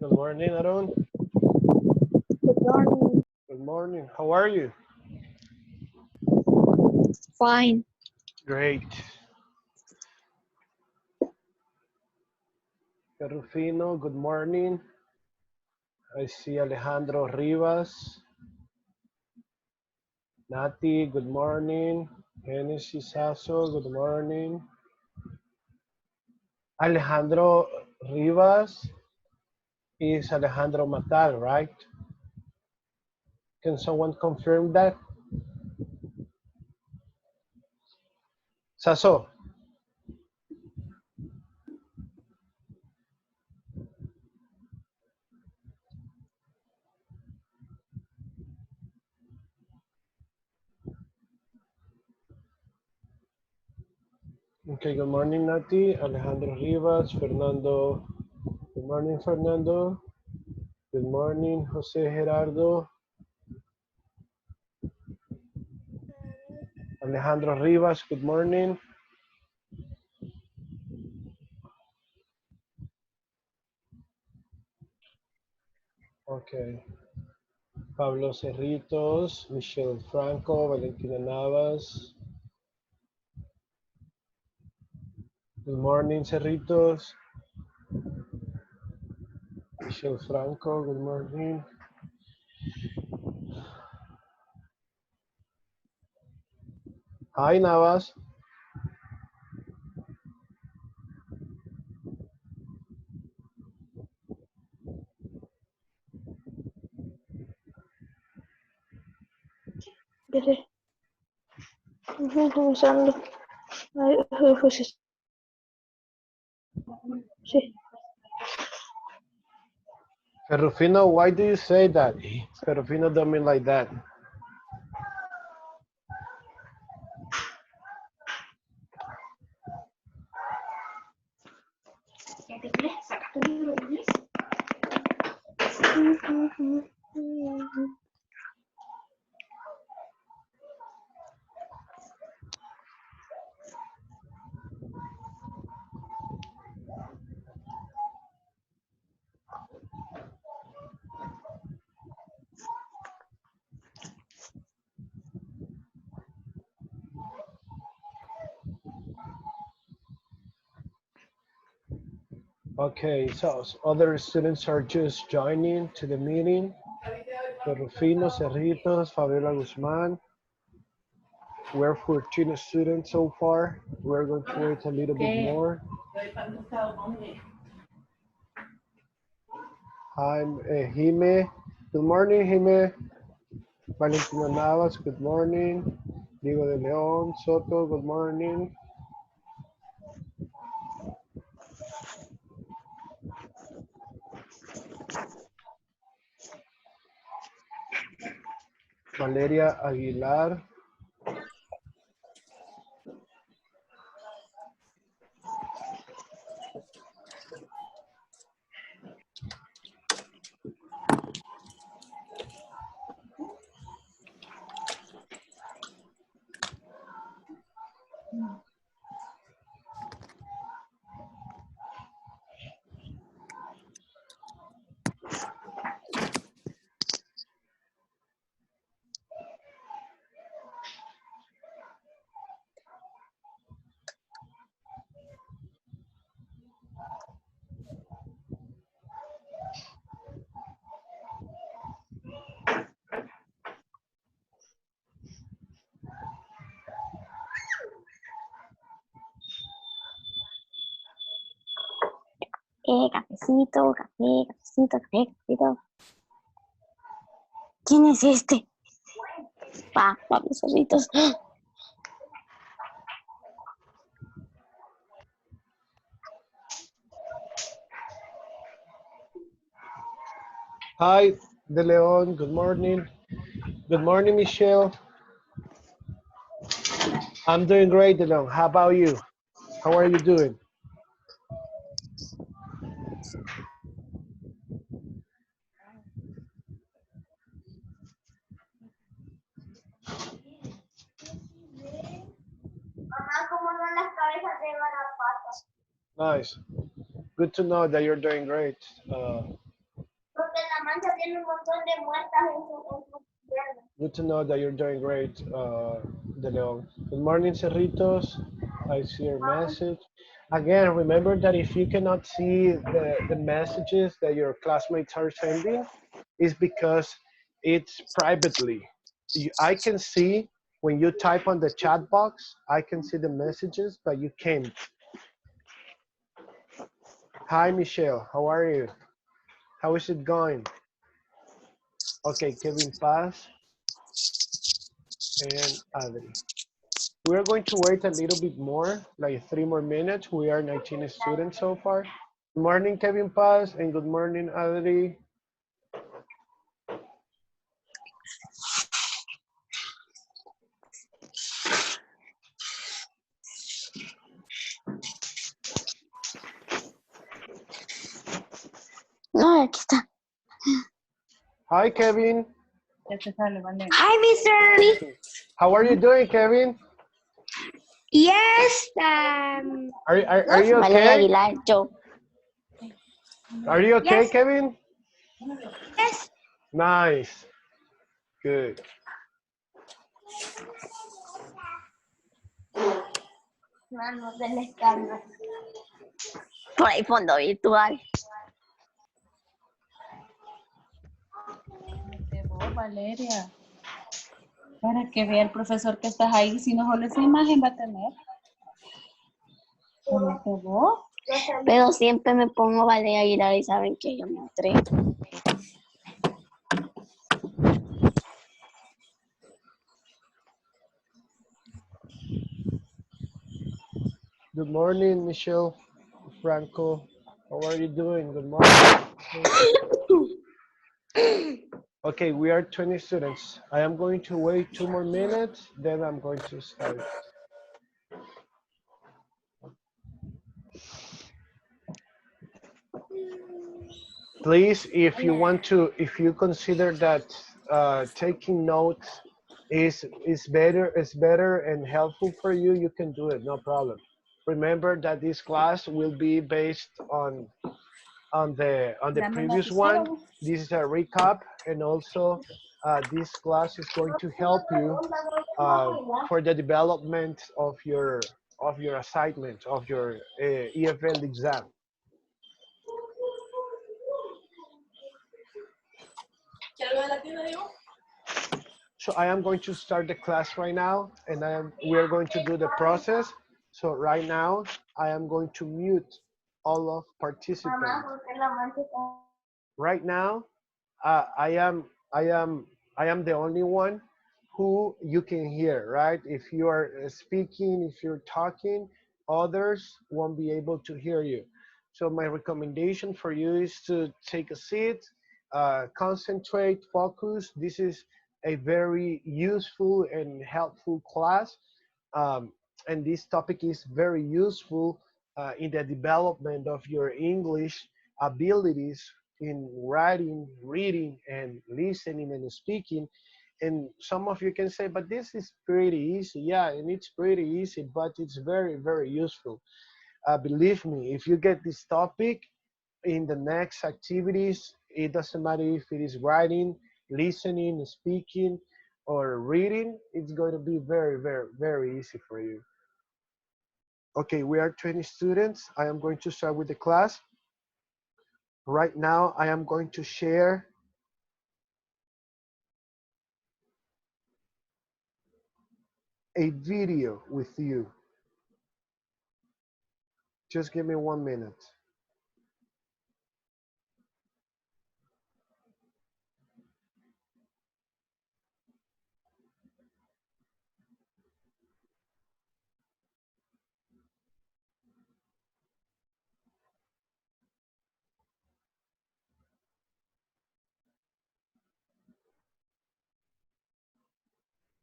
Good morning, Aaron. Good morning. Good morning. How are you? Fine. Great. Rufino, good morning. I see Alejandro Rivas. Nati, good morning. Genesis Sasso, good morning. Alejandro Rivas is Alejandro Matal, right? Can someone confirm that? Sasso. Okay, good morning, Nati. Alejandro Rivas, Fernando. Good morning, Fernando. Good morning, Jose Gerardo. Alejandro Rivas, good morning. Okay. Pablo Cerritos, Michelle Franco, Valentina Navas. Good morning, Cerritos. Michelle Franco, good morning. Hi, Navas. Estoy usando. Sí. Ferrufino, why do you say that? Ferrufino don't mean like that. Okay, so other students are just joining to the meeting. Ferrufino, Cerritos, Fabiola Guzman. We're 14 students so far. We're going to wait a little bit more. Hi, Jime. Good morning, Jime. Valentina Navas, good morning. Diego de León Soto, good morning. Valeria Aguilar. Cafecito, cafecito. ¿Quién es este? Pablo Cerritos. Hi, De León, good morning. Good morning, Michelle. I'm doing great, De León. How about you? How are you doing? Nice. Good to know that you're doing great. Good to know that you're doing great, De Leon. Good morning, Cerritos. I see your message. Again, remember that if you cannot see the messages that your classmates are sending, it's because it's privately. I can see when you type on the chat box, I can see the messages, but you can't. Hi, Michelle. How are you? How is it going? Okay, Kevin Paz and Adri. We are going to wait a little bit more, like 3 more minutes. We are 19 students so far. Good morning, Kevin Paz, and good morning, Adri. No, aquí está. Hi, Kevin. Hi, Mister. How are you doing, Kevin? Yes. Are you Vale, okay? Aguilar, yo. Are you okay, Yes. Kevin? Yes. Nice. Good. Manos del escándalo. Por ahí fondo virtual. De vos, Valeria. Para que vea el profesor que estás ahí, si no solo esa imagen va a tener. Ponete vos. Pero siempre me pongo Vale Aguilar y saben que yo me atrevo. Good morning, Michelle Franco. How are you doing? Good morning. Okay, we are 20 students. I am going to wait 2 more minutes, then I'm going to start. Please, if you consider that taking notes is better and helpful for you, you can do it, no problem. Remember that this class will be based on the Dame un previous lapicero, one. vos. This is a recap, and also this class is going to help you for the development of your assignment of your EFL exam. So I am going to start the class right now, and we are going to do the process. So right now, I am going to mute all of participants. Right now, uh, I am I am I am the only one who you can hear, right? If you are speaking, if you're talking, others won't be able to hear you. So my recommendation for you is to take a seat, concentrate, focus. This is a very useful and helpful class. Um, and this topic is very useful in the development of your English abilities in writing, reading, and listening and speaking. And some of you can say, but this is pretty easy. Yeah, and it's pretty easy, but it's very, very useful. Believe me, if you get this topic in the next activities, it doesn't matter if it is writing, listening, speaking, or reading, it's going to be very, very, very easy for you. Okay, we are 20 students. I am going to start with the class. Right now, I am going to share a video with you. Just give me 1 minute.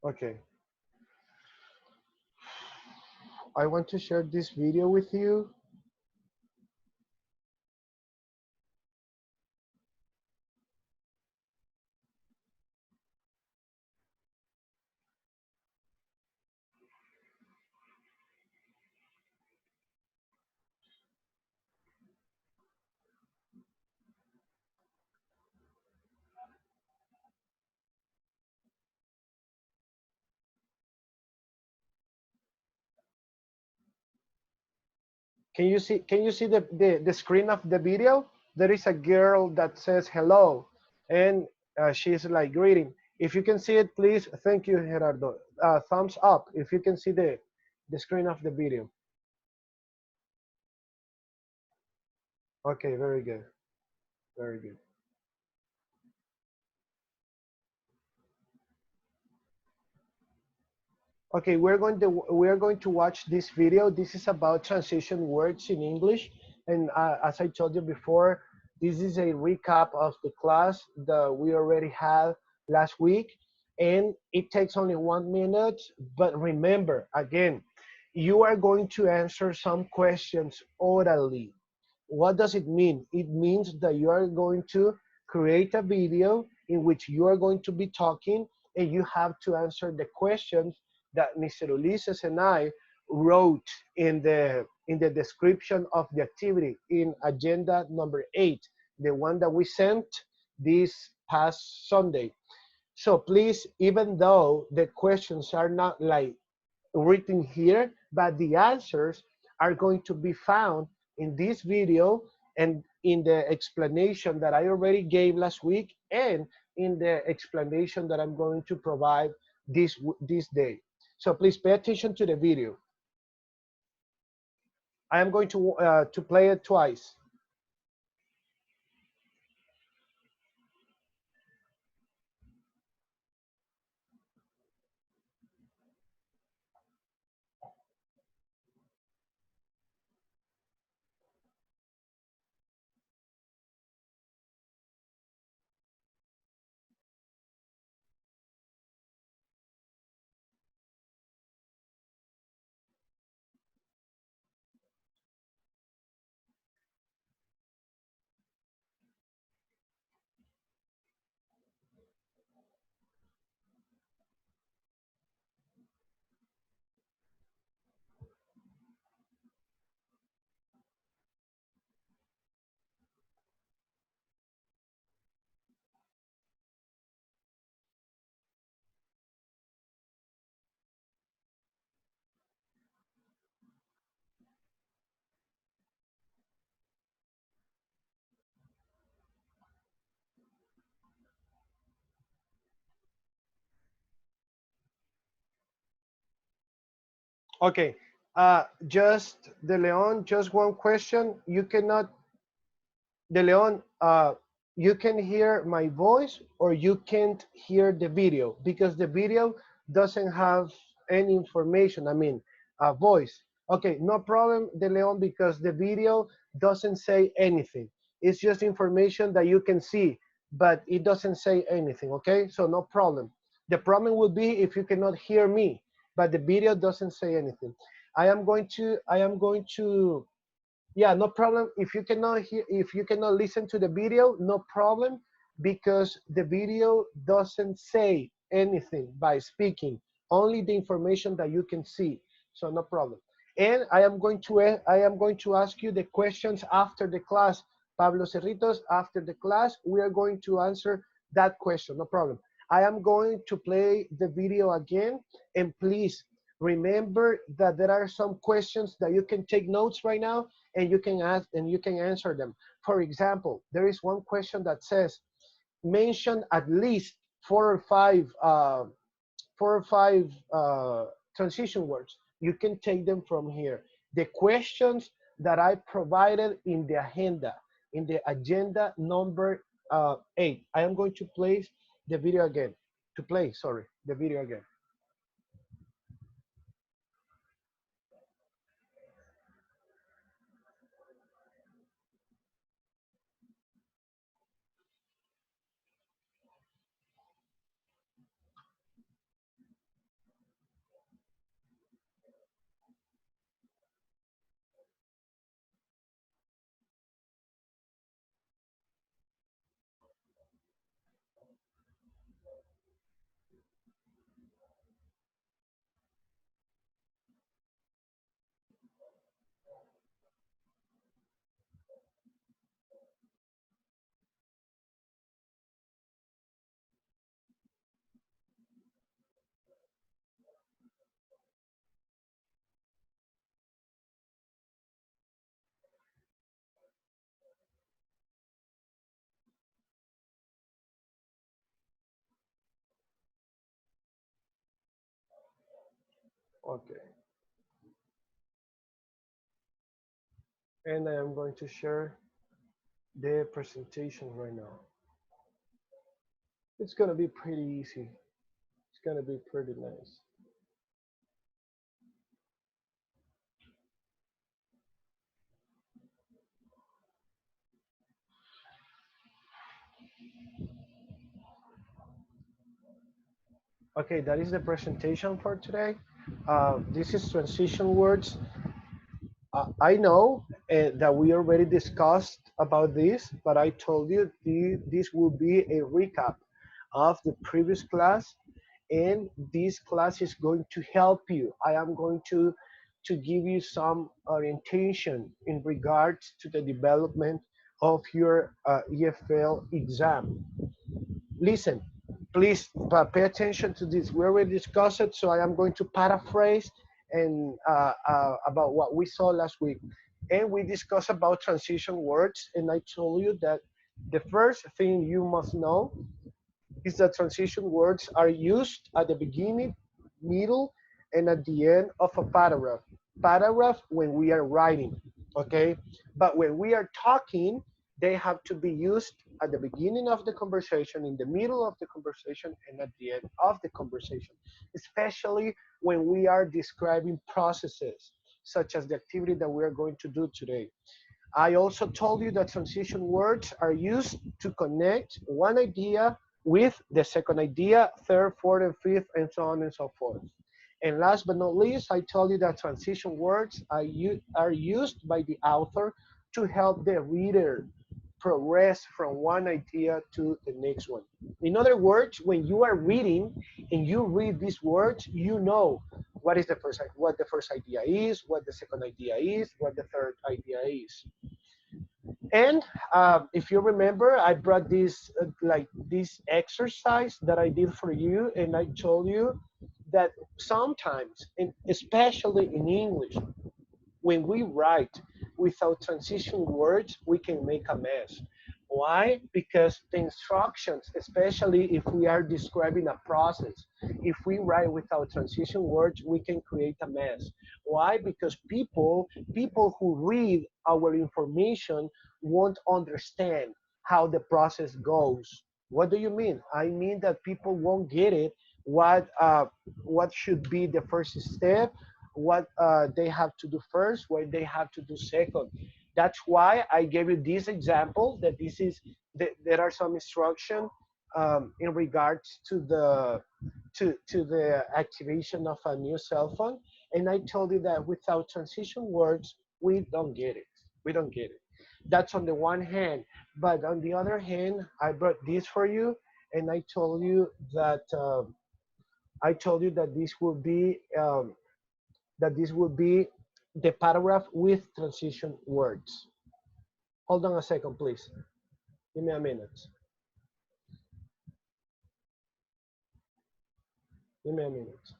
Okay. I want to share this video with you. Can you see the screen of the video? There is a girl that says hello, and she's like greeting. If you can see it, please. Thank you, Gerardo. Thumbs up if you can see the screen of the video. Okay, very good. Very good. Okay, we're going to watch this video. This is about transition words in English, and as I told you before, this is a recap of the class that we already had last week, and it takes only 1 minute. But remember, again, you are going to answer some questions orally. What does it mean? It means that you are going to create a video in which you are going to be talking, and you have to answer the questions that Mr. Ulises and I wrote in the description of the activity in agenda number 8, the one that we sent this past Sunday. So please, even though the questions are not like written here, but the answers are going to be found in this video and in the explanation that I already gave last week, and in the explanation that I'm going to provide this day. So please pay attention to the video. I am going to play it twice. Okay, just the Leon, just one question. You cannot De Leon, you can hear my voice or you can't hear the video because the video doesn't have any information. I mean, a voice. Okay, no problem, De Leon, because the video doesn't say anything. It's just information that you can see, but it doesn't say anything. Okay, so no problem. The problem will be if you cannot hear me, but the video doesn't say anything. I am going to yeah, no problem. If you cannot hear, if you cannot listen to the video, no problem, because the video doesn't say anything by speaking, only the information that you can see. So no problem. And I am going to ask you the questions after the class. Pablo Cerritos, after the class, we are going to answer that question. No problem. I am going to play the video again, and please remember that there are some questions that you can take notes right now, and you can ask and you can answer them. For example, there is one question that says, mention at least four or five transition words. You can take them from here. The questions that I provided in the agenda number 8. I am going to play the video again. The video again. Okay. And I am going to share the presentation right now. It's gonna be pretty easy. It's gonna be pretty nice. Okay, that is the presentation for today. This is transition words. I know that we already discussed about this, but I told you this will be a recap of the previous class, and this class is going to help you. I am going to give you some orientation in regards to the development of your EFL exam. Listen, please pay attention to this. We already discussed it, so I am going to paraphrase and about what we saw last week. And we discussed about transition words, and I told you that the first thing you must know is that transition words are used at the beginning, middle, and at the end of a paragraph. Paragraph when we are writing, okay? But when we are talking, they have to be used at the beginning of the conversation, in the middle of the conversation, and at the end of the conversation, especially when we are describing processes, such as the activity that we are going to do today. I also told you that transition words are used to connect one idea with the second idea, third, fourth, and fifth, and so on and so forth. And last but not least, I told you that transition words are used by the author to help the reader progress from one idea to the next one. In other words, when you are reading and you read these words, you know what the first idea is, what the second idea is, what the third idea is. And if you remember, I brought this like this exercise that I did for you, and I told you that sometimes, and especially in English, when we write without transition words, we can make a mess. Why? Because the instructions, especially if we are describing a process, if we write without transition words, we can create a mess. Why? Because people who read our information won't understand how the process goes. What do you mean? I mean that people won't get it. What should be the first step, what they have to do first, what they have to do second. That's why I gave you this example. That there are some instruction in regards to the activation of a new cell phone, and I told you that without transition words, we don't get it. We don't get it. That's on the one hand, but on the other hand, I brought this for you, and I told you that this will be the paragraph with transition words. Hold on a second, please. Give me a minute. Give me a minute.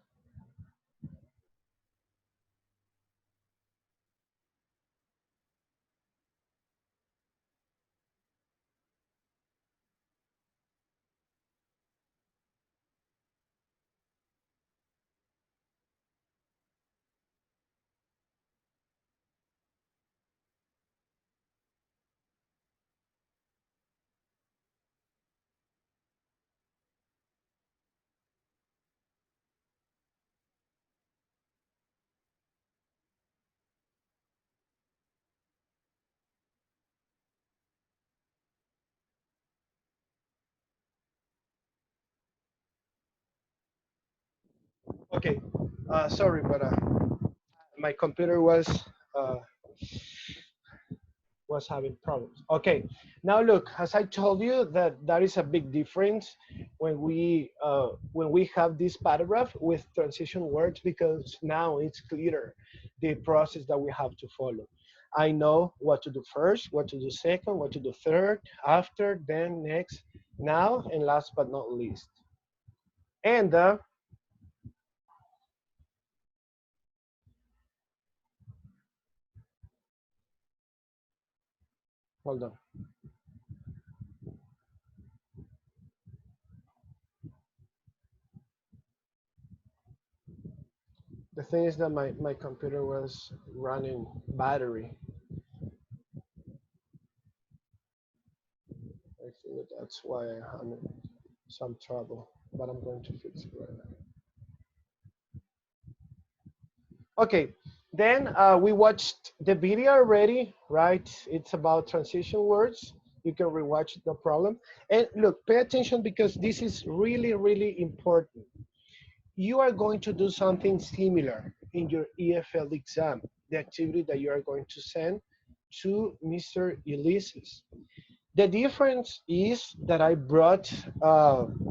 Okay, sorry, but my computer uh, was having problems. Okay, now look, as I told you, that is a big difference when we have this paragraph with transition words, because now it's clearer the process that we have to follow. I know what to do first, what to do second, what to do third, after, then, next, now, and last but not least. And hold on. The thing is that my computer was running battery. I think that's why I'm having some trouble, but I'm going to fix it right now. Okay, then we watched the video already, right? It's about transition words. You can rewatch it, no problem. And look, pay attention because this is really, really important. You are going to do something similar in your EFL exam, the activity that you are going to send to Mr. Ulysses. The difference is that I brought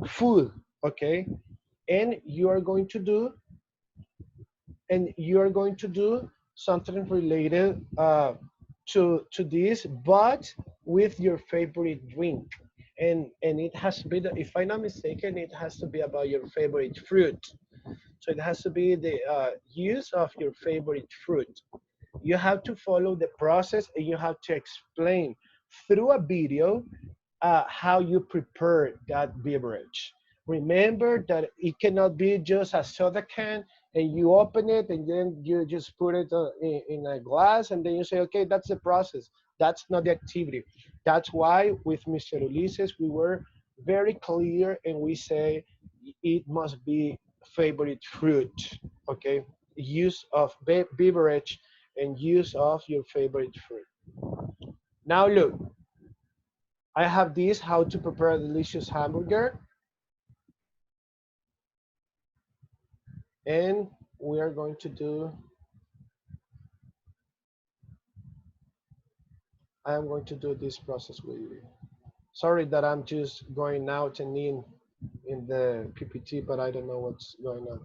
food, okay? And you are going to do something related to this, but with your favorite drink. And it has to be, if I'm not mistaken, it has to be about your favorite fruit. So it has to be the use of your favorite fruit. You have to follow the process and you have to explain through a video how you prepare that beverage. Remember that it cannot be just a soda can and you open it and then you just put it in a glass and then you say, okay, that's the process. That's not the activity. That's why with Mr. Ulises, we were very clear and we say it must be favorite fruit, okay? Use of beverage and use of your favorite fruit. Now look, I have this, how to prepare a delicious hamburger. And we are going to do, I am going to do this process with you. Sorry that I'm just going out and in the PPT, but I don't know what's going on.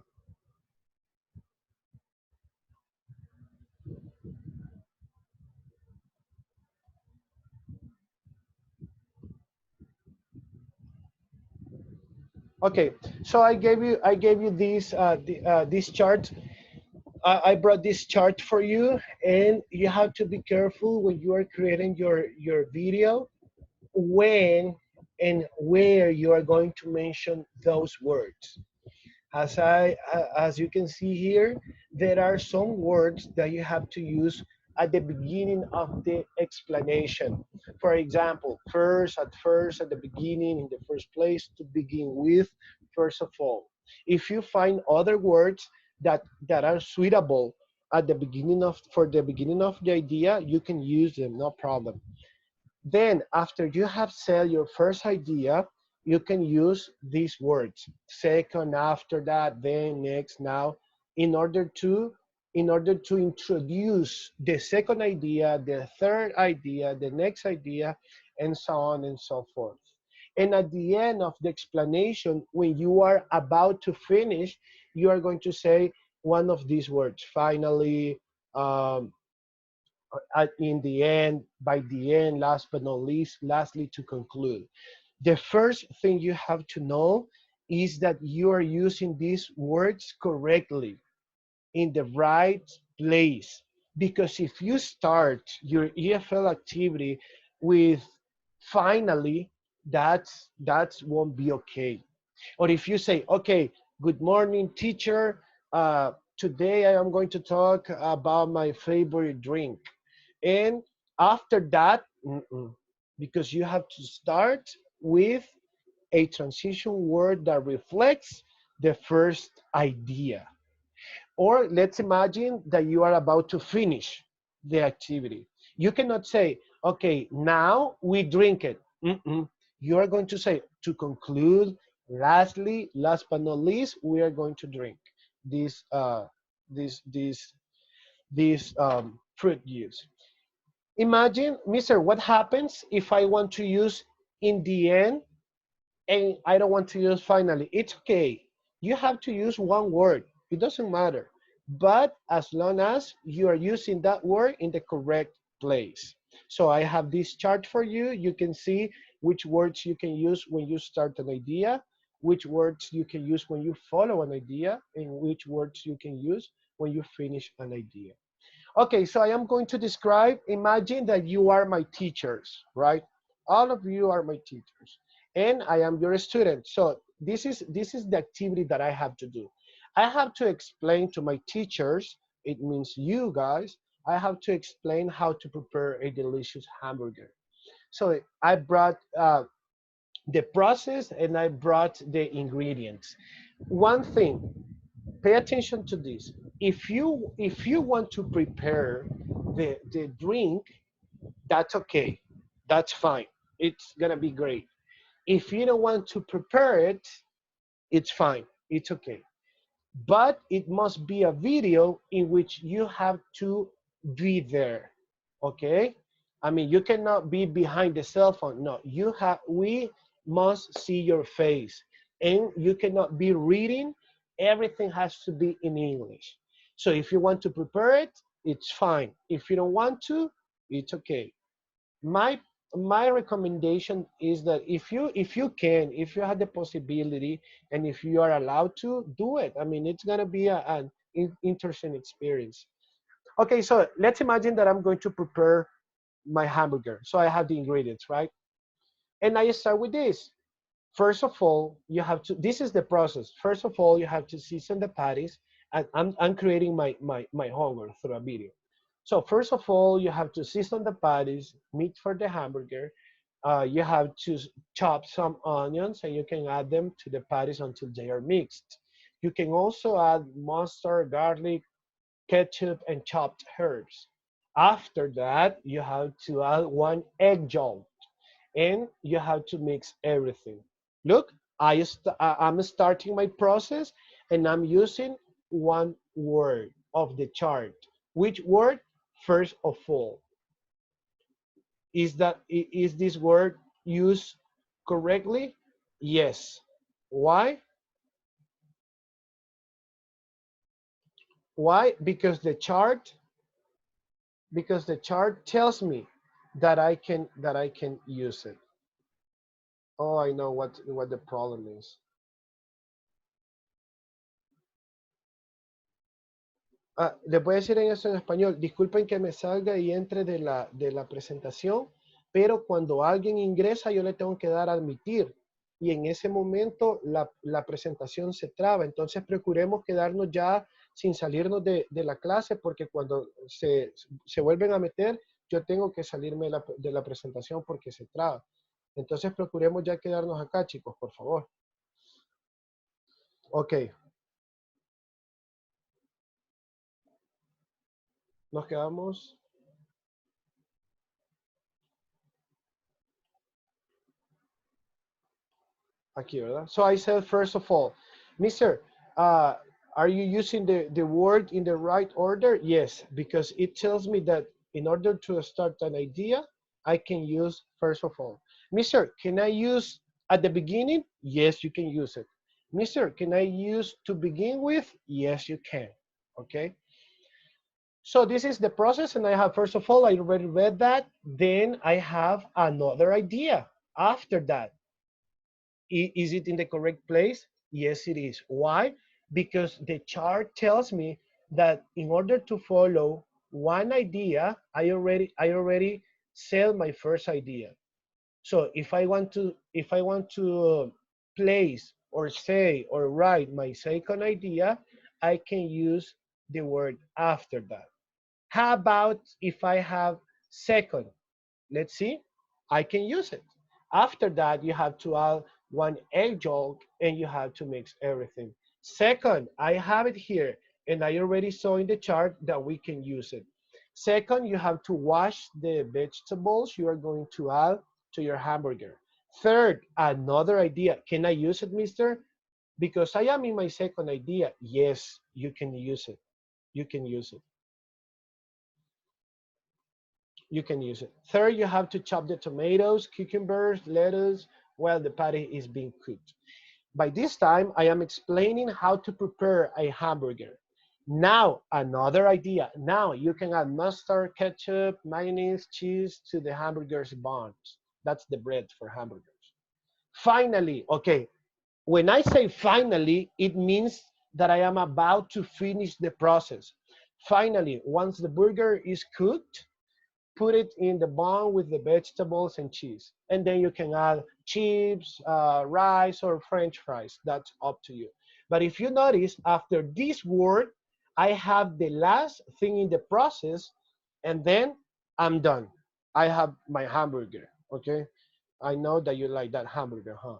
Okay, so I gave you this this chart. I brought this chart for you, and you have to be careful when you are creating your video, when and where you are going to mention those words. As you can see here, there are some words that you have to use at the beginning of the explanation. For example, first, at the beginning, in the first place, to begin with, first of all. If you find other words that are suitable at the beginning of, for the beginning of the idea, you can use them, no problem. Then after you have said your first idea, you can use these words, second, after that, then, next, now, in order to introduce the second idea, the third idea, the next idea, and so on and so forth. And at the end of the explanation, when you are about to finish, you are going to say one of these words, finally, in the end, by the end, last but not least, lastly, to conclude. The first thing you have to know is that you are using these words correctly in the right place. Because if you start your EFL activity with finally, that won't be okay. Or if you say, okay, good morning, teacher. Today I am going to talk about my favorite drink. And after that, because you have to start with a transition word that reflects the first idea. Or let's imagine that you are about to finish the activity. You cannot say, okay, now we drink it. You are going to say, to conclude, lastly, last but not least, we are going to drink this, this, this, this fruit juice. Imagine, Mister, what happens if I want to use in the end and I don't want to use finally? It's okay. You have to use one word. It doesn't matter. But as long as you are using that word in the correct place. So I have this chart for you. You can see which words you can use when you start an idea, which words you can use when you follow an idea, and which words you can use when you finish an idea. Okay, so I am going to describe, imagine that you are my teachers, right? All of you are my teachers, and I am your student. So this is the activity that I have to do. I have to explain to my teachers, it means you guys, I have to explain how to prepare a delicious hamburger. So I brought the process and I brought the ingredients. One thing, pay attention to this. If you want to prepare the drink, that's okay. That's fine. It's gonna be great. If you don't want to prepare it, it's fine. It's okay. But it must be a video in which you have to be there. Okay? I mean, you cannot be behind the cell phone. No, we must see your face. And you cannot be reading. Everything has to be in English. So if you want to prepare it, it's fine. If you don't want to, it's okay. My my recommendation is that if you have the possibility and if you are allowed to do it, I mean, it's gonna be an interesting experience. Okay, so let's imagine that I'm going to prepare my hamburger. So I have the ingredients, right? And I start with this. First of all, you have to, this is the process. First of all, you have to season the patties. And I'm creating my homework through a video. So first of all, you have to season the patties, meat for the hamburger. You have to chop some onions and you can add them to the patties until they are mixed. You can also add mustard, garlic, ketchup, and chopped herbs. After that, you have to add one egg yolk and you have to mix everything. Look, I'm starting my process and I'm using one word of the chart. Which word? First of all. Is this word used correctly? Yes. Why? Why? Because the chart tells me that I can use it. Oh, I know what the problem is. Les voy a decir en eso en español. Disculpen que me salga y entre de la presentación, pero cuando alguien ingresa yo le tengo que dar a admitir y en ese momento la presentación se traba. Entonces procuremos quedarnos ya sin salirnos de la clase porque cuando se vuelven a meter yo tengo que salirme de la presentación porque se traba. Entonces procuremos ya quedarnos acá, chicos, por favor. Ok, nos quedamos. Aquí, ¿verdad? So I said, first of all, Mister, uh, are you using the word in the right order? Yes, because it tells me that in order to start an idea, I can use first of all. Mister, can I use at the beginning? Yes, you can use it. Mister, can I use to begin with? Yes, you can. Okay. So this is the process, and I have, first of all, I already read that. Then I have another idea after that. Is it in the correct place? Yes, it is. Why? Because the chart tells me that in order to follow one idea, I already said my first idea. So if I want to place or say or write my second idea, I can use the word after that. How about if I have second? Let's see, I can use it. After that, you have to add one egg yolk and you have to mix everything. Second, I have it here and I already saw in the chart that we can use it. Second, you have to wash the vegetables you are going to add to your hamburger. Third, another idea. Can I use it, mister? Because I am in my second idea. Yes, you can use it. You can use it. You can use it. Third, you have to chop the tomatoes, cucumbers, lettuce while the patty is being cooked. By this time, I am explaining how to prepare a hamburger. Now, another idea. Now you can add mustard, ketchup, mayonnaise, cheese to the hamburger's buns. That's the bread for hamburgers. Finally, okay, when I say finally, it means that I am about to finish the process. Finally, once the burger is cooked, put it in the bun with the vegetables and cheese. And then you can add chips, rice, or French fries. That's up to you. But if you notice, after this word, I have the last thing in the process, and then I'm done. I have my hamburger, okay? I know that you like that hamburger, huh?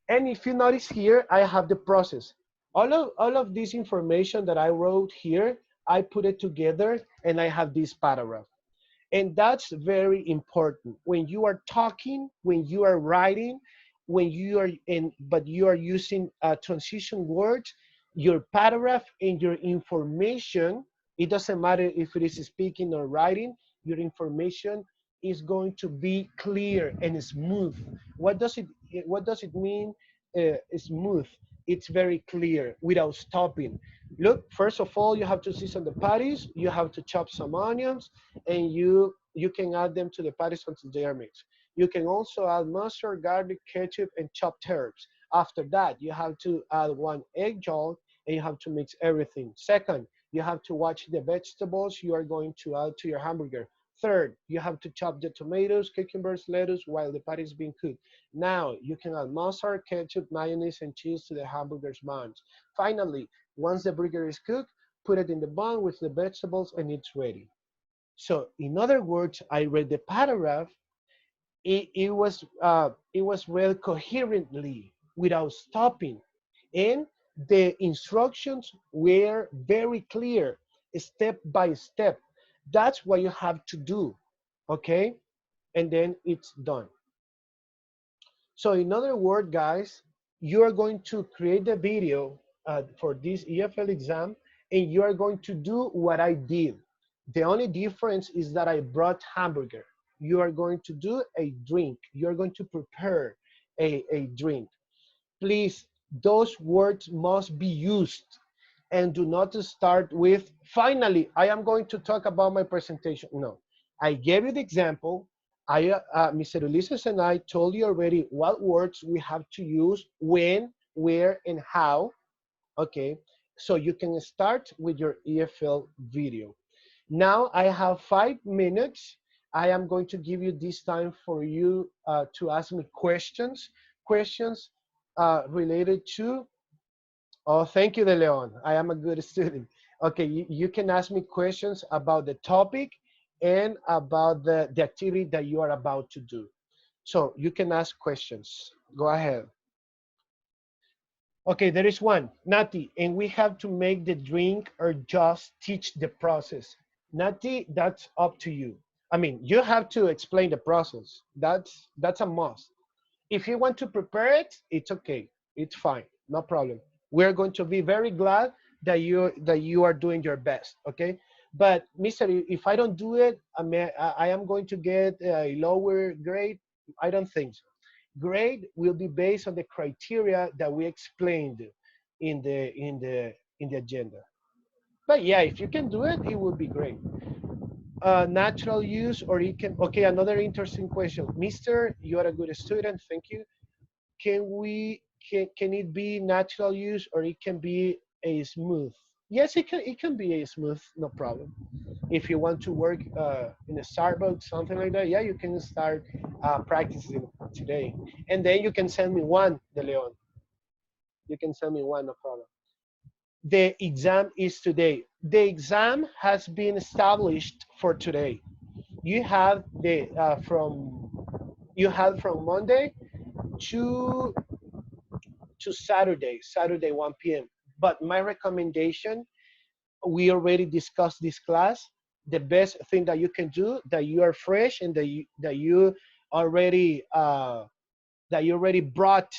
And if you notice here, I have the process. All of this information that I wrote here, I put it together and I have this paragraph. And that's very important. When you are talking, when you are writing, when you are in, but you are using transition words, your paragraph and your information, it doesn't matter if it is speaking or writing, your information is going to be clear and smooth. What does it mean smooth? It's very clear without stopping. Look, first of all, you have to season the patties, you have to chop some onions, and you can add them to the patties until they are mixed. You can also add mustard, garlic, ketchup, and chopped herbs. After that, you have to add one egg yolk and you have to mix everything. Second, you have to watch the vegetables you are going to add to your hamburger. Third, you have to chop the tomatoes, cucumbers, lettuce while the patty is being cooked. Now, you can add mustard, ketchup, mayonnaise, and cheese to the hamburger's buns. Finally, once the burger is cooked, put it in the bun with the vegetables and it's ready. So in other words, I read the paragraph. It was read coherently without stopping, and the instructions were very clear, step by step. That's what you have to do, okay? And then it's done. So in other words, guys, you are going to create the video for this EFL exam, and you are going to do what I did. The only difference is that I brought hamburger. You are going to do a drink. You are going to prepare a drink. Please, those words must be used, and do not start with, finally, I am going to talk about my presentation. No, I gave you the example. Mr. Ulises and I told you already what words we have to use, when, where, and how, okay? So you can start with your EFL video. Now I have 5 minutes. I am going to give you this time for you to ask me questions related to, oh, thank you, De Leon. I am a good student. Okay, you can ask me questions about the topic and about the activity that you are about to do. So you can ask questions. Go ahead. Okay, there is one, Nati, and we have to make the drink or just teach the process. Nati, that's up to you. I mean, you have to explain the process. That's a must. If you want to prepare it, it's okay. It's fine. No problem. We're going to be very glad that you are doing your best. Okay. But Mister, if I don't do it, I am going to get a lower grade. I don't think so. Grade will be based on the criteria that we explained in the agenda. But yeah, if you can do it, it would be great. Natural use, or it can. Okay, another interesting question, Mister. You are a good student. Thank you. Can it be natural use, or it can be a smooth? Yes, it can be a smooth, no problem. If you want to work in a Starbucks, something like that, yeah, you can start practicing today, and then you can send me one, De Leon. You can send me one, no problem. The exam is today. The exam has been established for today. You have the from Monday to Saturday 1 p.m. But my recommendation, we already discussed this class. The best thing that you can do, that you are fresh and already that you already brought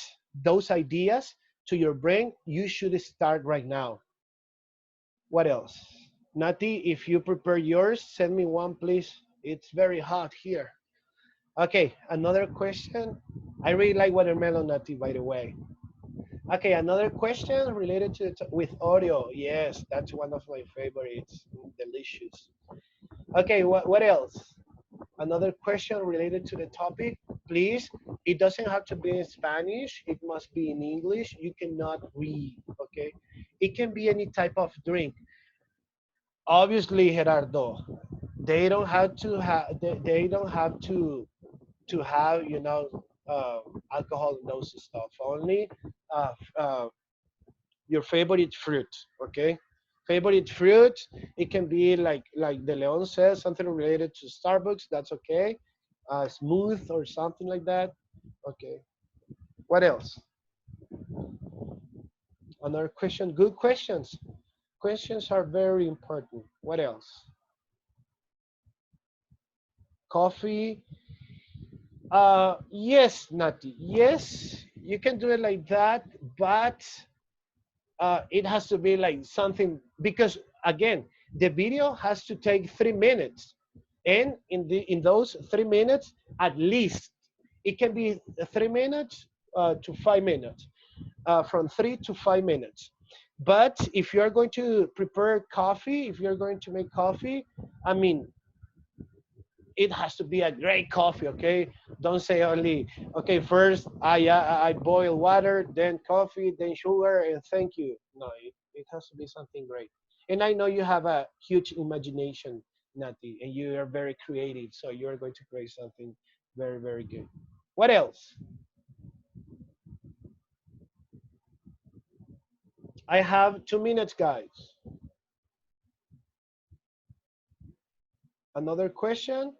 those ideas to your brain, you should start right now. What else? Nati, if you prepare yours, send me one, please. It's very hot here. Okay, another question. I really like watermelon, Nati, by the way. Okay, another question related to with audio. Yes, that's one of my favorites. Delicious. Okay, what else? Another question related to the topic, please. It doesn't have to be in Spanish. It must be in English. You cannot read, okay? It can be any type of drink. Obviously, Gerardo, they don't have to have they don't have to have alcohol and those stuff. Only uh, uh, your favorite fruit, okay? Favorite fruit, it can be like the Leon says, something related to Starbucks, that's okay. Smooth or something like that. Okay. What else? Another question. Good questions. Questions are very important. What else? Coffee. Yes, Nati. Yes, you can do it like that, but it has to be like something because again, the video has to take 3 minutes, and in those 3 minutes, at least it can be 3 minutes to 5 minutes, from 3 to 5 minutes. But if you're going to prepare coffee, if you're going to make coffee, I mean, it has to be a great coffee, okay? Don't say only, okay, first I boil water, then coffee, then sugar, and thank you. No, it has to be something great. And I know you have a huge imagination, Nati, and you are very creative, so you're going to create something very, very good. What else? I have 2 minutes, guys. Another question?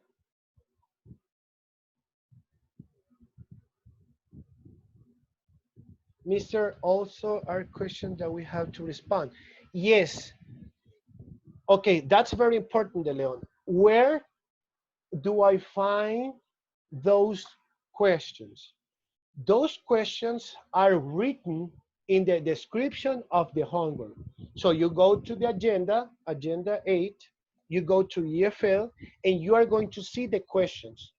Mr. Also our question that we have to respond. Yes. Okay, that's very important, De Leon. Where do I find those questions? Those questions are written in the description of the homework. So you go to the agenda 8, you go to EFL, and you are going to see the questions.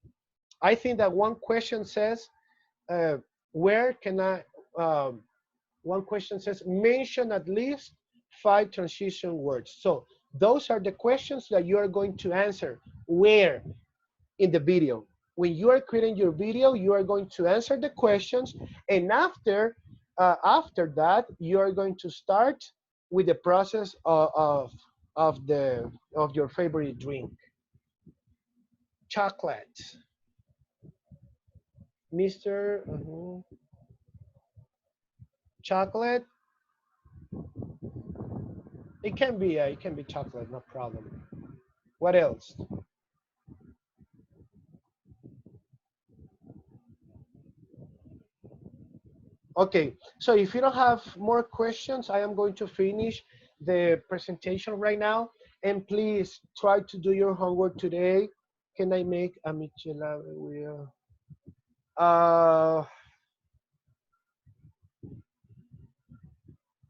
I think that one question says, where can I, one question says, mention at least 5 transition words. So those are the questions that you are going to answer. Where? In the video. When you are creating your video, you are going to answer the questions, and after that, you are going to start with the process of your favorite drink. Chocolate, Mr. Chocolate. It can be chocolate, no problem. What else? Okay, so if you don't have more questions, I am going to finish the presentation right now. And please try to do your homework today. Can I make a michelada with,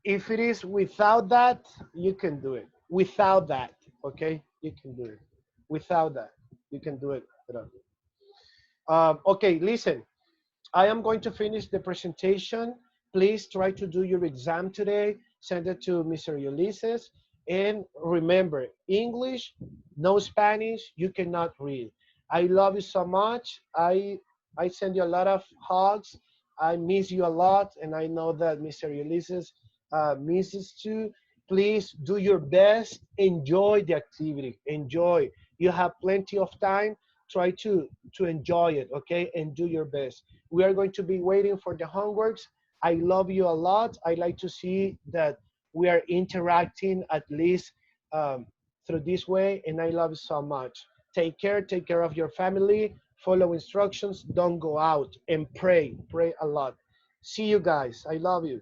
if it is without that, you can do it. Without that, okay? You can do it. Without that, you can do it. Okay, listen. I am going to finish the presentation. Please try to do your exam today. Send it to Mr. Ulysses. And remember, English, no Spanish, you cannot read. I love you so much. I send you a lot of hugs. I miss you a lot. And I know that Mr. Ulysses misses too. Please do your best. Enjoy the activity. Enjoy. You have plenty of time. Try to enjoy it, okay? And do your best. We are going to be waiting for the homeworks. I love you a lot. I like to see that we are interacting at least through this way, and I love you so much. Take care of your family, follow instructions, don't go out, and pray a lot. See you guys. I love you.